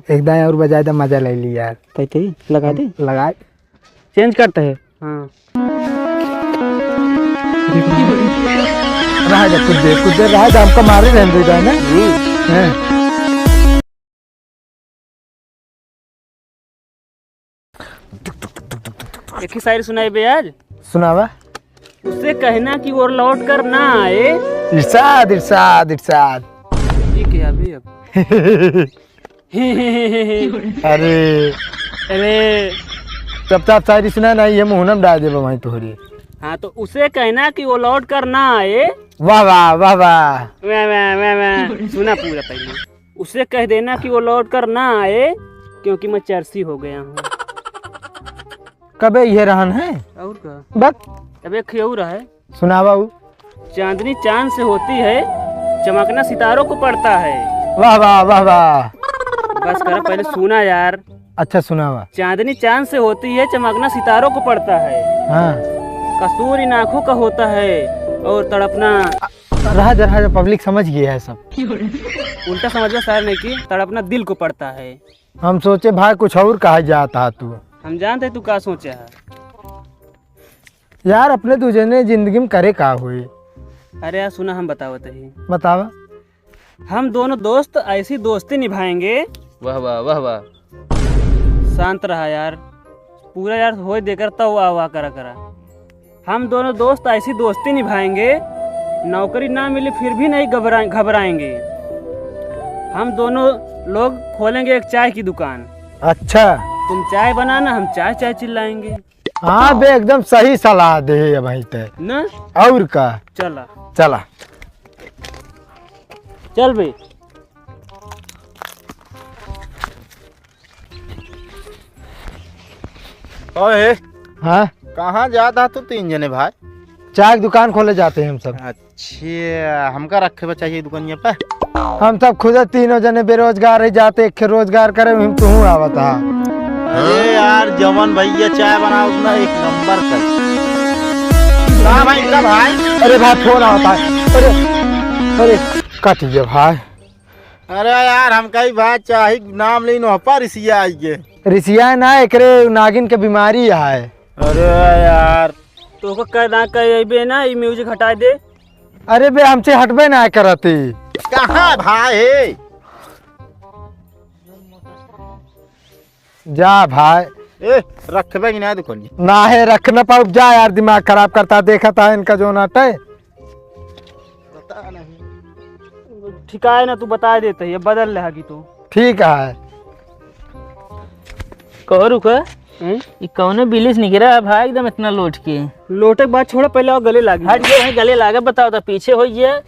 एक दाएं और बजाए तो मजा ले ली यार। कहते ही लगा दे, लगाए चेंज करते हैं। हाँ रहा जा कुछ देर रहा जा, हमको मारे रहने दे ना। एक ही शायरी सुनाई बे आज। सुनावा। उससे कहना कि वो लौट कर ना आए। इरशाद इरशाद इरशाद। ठीक है अभी अब। अरे अरे चुपचाप शायरी सुना ना, ये मुहनम डाल दे वहीं तोहरी। हाँ तो उसे कहना कि वो लौट कर ना आए। वाह वाह वाह वाह। मैं सुना पूरा पहले। उसे कह देना कि वो लौट कर ना आए क्योंकि मैं चर्सी हो गया हूँ। कबे ये रहन है और का बक अब एक और है। सुनावा। चांदनी चांद से होती है, चमकना सितारों को पड़ता है। वाह वाह वाह वाह। बस कर पहले सुना यार। अच्छा सुनावा। चांदनी चांद से होती है, चमकना सितारों को पड़ता है। हाँ कसूर इन आँखों का होता है और तड़पना। रहा जा पब्लिक समझ गया है सब। उल्टा समझो सर ने कि तड़पना दिल को पड़ता है। हम सोचे भाई कुछ और कहा जाता तू। हम जानते तू क्या सोचा है यार, अपने तुझे ने जिंदगी में करे का हुई। अरे यार सुना, हम बतावत ही। बतावा। हम दोनों दोस्त ऐसी दोस्ती निभाएंगे। वाह वाह वाह वाह। शांत रहा यार, पूरा यार हो देकर तो वाह वाह करा करा। हम दोनों दोस्त ऐसी दोस्ती निभाएंगे, नौकरी ना मिली फिर भी नहीं घबराएंगे। हम दोनों लोग खोलेंगे एक चाय की दुकान। अच्छा। तुम चाय बनाना, हम चाय चाय चिल्लाएंगे। हाँ बे एकदम सही सलाह दे भाई ते ना। और का। चला चला चल भाई। ओए हाँ कहाँ जाता तू तीन जने भाई? चाय की दुकान खोले जाते हैं हम सब। अच्छा हमका रखे बा चाहिए दुकानिया पे। हम सब खुद तीनों जने बेरोजगार है, जाते एक रोजगार करे हम तू आवता। अरे यार जवन भैया चाय बनाओ ना एक नंबर का। कहाँ भाई इनका भाई? अरे भाई फोन आता है। अरे अरे कट गया भाई। अरे यार हम कई भाई चाहे नाम ले नो पर रिसिया आई। रिसिया ना एकरे नागिन के बीमारी है। अरे यार तो को कहना कहे ना ये म्यूजिक हटा दे। अरे बे हमसे हटबे ना करती। कहाँ भाई? जा भाई। ए रखबे कि ना दुकान? ना है रख न पाऊ, जा यार दिमाग खराब करता। देखा था इनका जो नाटक है। पता नहीं ठिकाए ना तू बता देते ये बदल रहेगी तू। ठीक है। कहो रुका ये कौन बिलिस निकला भाई एकदम इतना लोट के। लोटे के बाद छोड़ा पहले और गले लागे। हट गए गले लागे बताओ तो पीछे हो गया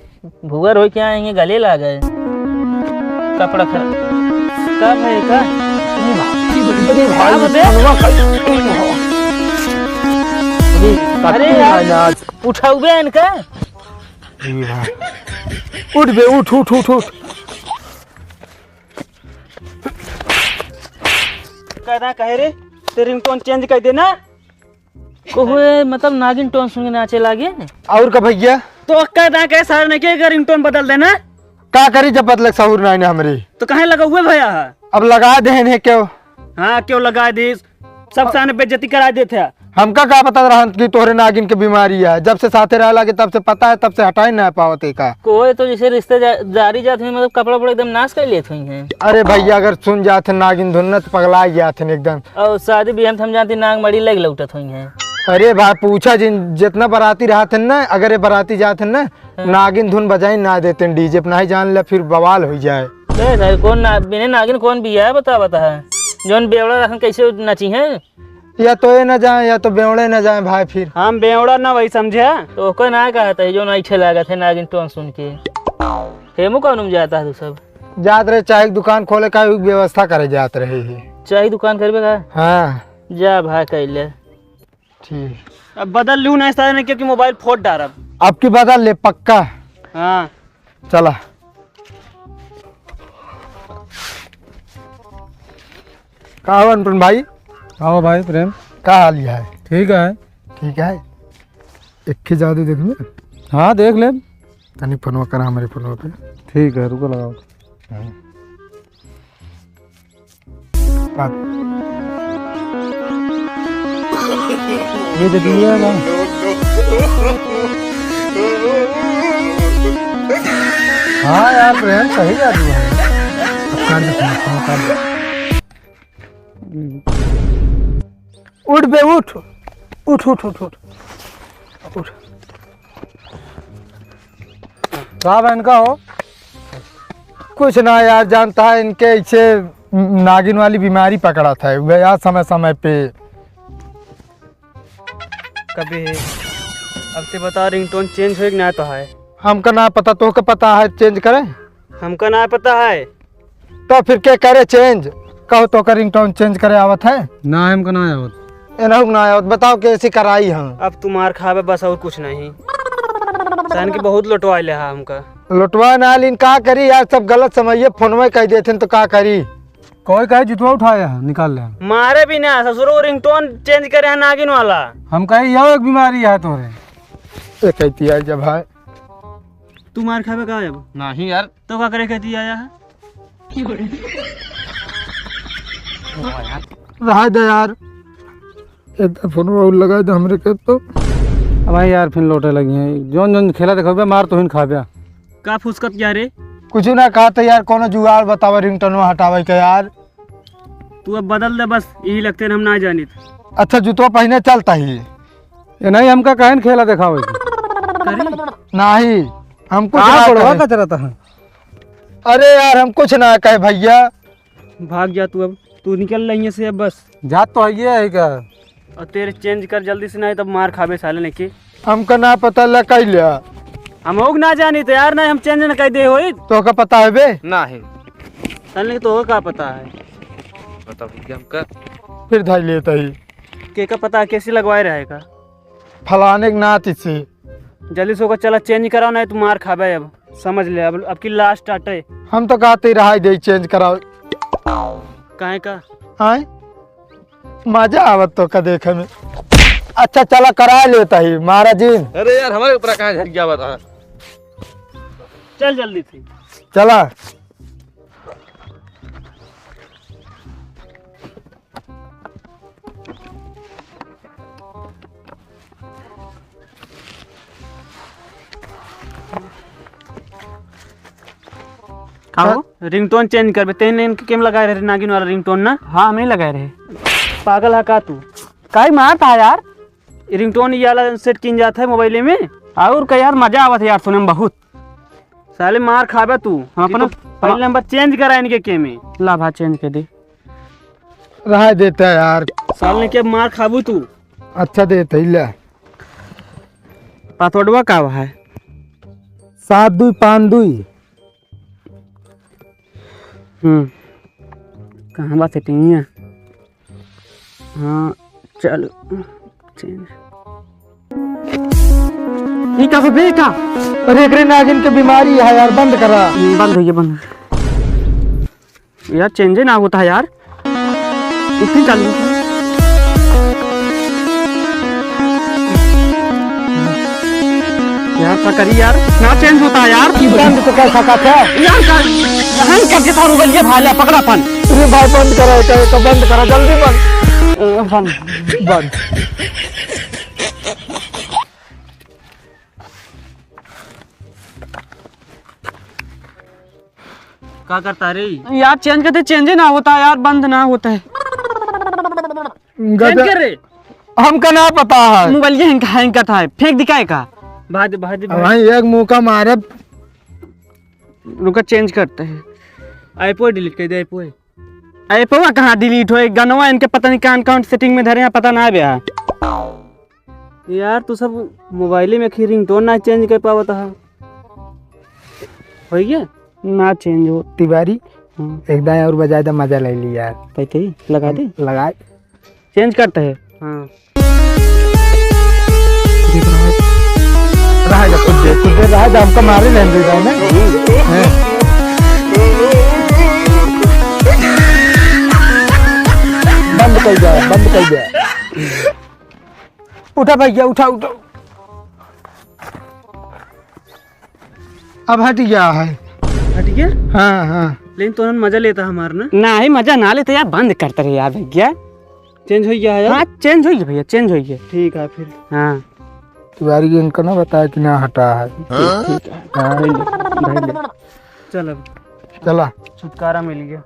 भूगर हो क्या आएंगे गले लागे कपड़ा खराब का भाई का। अरे यार उठाओ बे इनका। उठ बे उठ उठ उठ उठ। कहना कहे रे तेरी रिंगटोन चेंज कर देना। कोई मतलब नागिन टोन सुन के नाचे लागे। और का भैया तो कहना कहे सर ने क्या रिंगटोन बदल देना। का करी जब बदलक सहूर ना हमारी। तो कहे लगा हुए भैया। अब लगा दे ने क्यों। हाँ क्यों लगा दी, सब सामने बेइज्जती करा देते। हमका का पता रहा कि तोहरे नागिन के बीमारी है। जब से साथे रह लगे तब से पता है, तब से हटाई ना पावते का। कोई तो जैसे रिश्ते जारी जाते हैं मतलब कपड़ा वपड़ा एकदम नाश कर लेते हैं। अरे भैया अगर सुन जाते नागिन धुन तो पगला गया थे एकदम। और शादी भी हम जानते नाग मड़ी लग लौटत हुई है। अरे भाई पूछा जितना बाराती रहा थे ना, अगर ये बाराती जाते ना नागिन धुन बजाई ना देते डीजे पे, नहीं जान ले फिर बवाल हो जाए। कौन बिना नागिन कौन भी है बता जौन बेवड़ा रखन कैसे नची है। या तो ये न जाए या तो बेवड़े न जाए भाई। फिर हम बेवड़ा ना वही समझे तो कोई ना कहा था जो अच्छे लगा थे नागिन टोन सुन के। हेमू कौन जाता है तू सब जात रहे चाय की दुकान खोले का व्यवस्था करे जात रहे है। चाय दुकान करबे का। हाँ जा भाई कैले ठीक। अब बदल लू ना नहीं क्योंकि मोबाइल फोड़ डारब। अब की बदल ले पक्का। हाँ चला कहा अनुपम भाई। हाँ भाई प्रेम का हाल है? ठीक है। ठीक है। एक जादू देखने। हाँ देख ले। तनी फोनवा करा हमारे फोनवा पे। ठीक है रुको लगाओ। ये दे दिया ना। हाँ यार प्रेम सही जा रही है। कर दे, कर दे। उठ बे उठ उठ उठ उठ उठ उठ। साहब इनका हो। कुछ ना यार, जानता है इनके इसे नागिन वाली बीमारी पकड़ा था यार, समय समय पे। कभी अब ते बता रिंगटोन चेंज हो ना तो है। हमका ना पता, तो का पता है चेंज करें? हमका ना पता है। तो फिर क्या करे चेंज? कहो तो का रिंगटोन चेंज करे आवत है ना हमको ना आवत। एनहु ना आवत, बताओ कैसे कराई हम? अब तुम्हार खावे बस और कुछ नहीं। सन की बहुत लुटवाइले है हमका। लुटवा ना लीन का करी यार, सब गलत समझिए, फोन में कह देते तो का करी? कोई कहे जुतवा उठाया निकाल ले। मारे भी ना ससुरो रिंगटोन चेंज करे है नागिन वाला। हम कहे यह एक बीमारी है तोरे। ये कहती है जब भाई तू मार खावे का अब नहीं यार, तो का करे कहती आया है। रहा दे यार, एक फोन में लगा दे हमरे के तो। अब भाई यार फिर लौटे लगी हैं। जोन जोन खेला देखो मार तो हिन खाबे। का फुसकत जा रे? कुछ ना कहा तो यार, कोनो जुगाड़ बतावा रिंगटोन हटावे के यार। तू अब बदल दे बस, यही लगते हम ना जानी। अच्छा जूतो पहने चलता ही ये नहीं हमका कहन खेला दिखावे नहीं, हम कुछ कहाँ ना पड़वा कहे। कचरा था। अरे यार हम कुछ ना कहे भैया। भाग जा तू, अब तू निकल रही से अब बस। जात तो है है क्या? और तेरे चेंज कर जल्दी से, नहीं तब मार खावे साले ने की। हमका ना पता ल कह लिया। हम होग ना जानी तो यार, नहीं हम चेंज न कह दे होई। तो का पता है बे? नहीं साले तो हो का पता है? पता भैया हमका। फिर धाई लेता ही के का पता कैसे लगवाए रहेगा? फलाने के नात से। जल्दी से होकर चला चेंज कराओ, नहीं तो मार खावे। अब समझ ले, अब की लास्ट स्टार्ट है। हम तो कहते ही रहा दे चेंज कराओ। काहे का? आए मजा आवत तो का देखे में। अच्छा चला करा लेता ही महाराज जी। अरे यार हमारे ऊपर कहाँ झरिया बता। चल जल्दी से। चला खाओ रिंगटोन चेंज कर। तेने इनके केम लगाए रहे नागिन वाला रिंगटोन ना? हाँ हम ही लगाए रहे। पागल है का तू? काई मारता है यार। रिंगटोन ये वाला सेट किन जाता है मोबाइल में। और का यार मजा आवत है यार सुने में बहुत। साले मार खाबे तू। हम अपना पहले नंबर चेंज करा इनके के में। ला भा चेंज कर दे। रहा देता है यार। साल ने के मार खाबू तू। अच्छा देता ही ले। पासवर्डवा का है? 7252। कहाँ बात सेटिंग है? हाँ चलो चेंज। ये का बे का? अरे एकरे नागिन की बीमारी है यार, बंद करा। बंद हो गया, बंद। यार चेंज ना होता है यार। इतनी चालू यार क्या करी यार, ना चेंज होता है यार। बंद तो कर सका था यार हम कब के तारू गलिए भाले पकड़ा पन। अरे भाई बंद करा, तो बंद करा जल्दी बंद। बंद। क्या करता रे यार? चेंज करते चेंज ना होता है यार, बंद ना होता है। चेंज कर रे। हमका ना पता है। मोबाइल हैंग करता है, फेंक दिखाए का। भाई भाई एक मुंह का मारे। रुका चेंज करते हैं। आईपो डिलीट कर दे। आईपो कहाँ डिलीट होए? गनवा इनके पता नहीं कहाँ अकाउंट सेटिंग में धरे हैं, पता ना है यार। तू सब मोबाइल में खी रिंगटोन ना चेंज कर पावा था। हो गया ना चेंज हो। तिवारी एक दाएं और बजाए तो मजा ले ली यार। पैसे लगा दे। लगाए चेंज करते हैं। हाँ रहेगा कुछ देर रहेगा, हमको मारे नहीं दे रहा है ना। बंद कर जाए, बंद कर जाए। उठा भैया, उठा उठा। अब हट गया है। हट गया? हाँ हाँ लेकिन तो मजा लेता हमार ना। ना ही मजा ना लेते यार, बंद करते रहे यार भैया। चेंज हो गया है यार। हाँ चेंज हो गया भैया, चेंज हो गया। ठीक है फिर। हाँ तिवारी इनको ना बताया कि ना हटा है। चल अब चला छुटकारा मिल गया।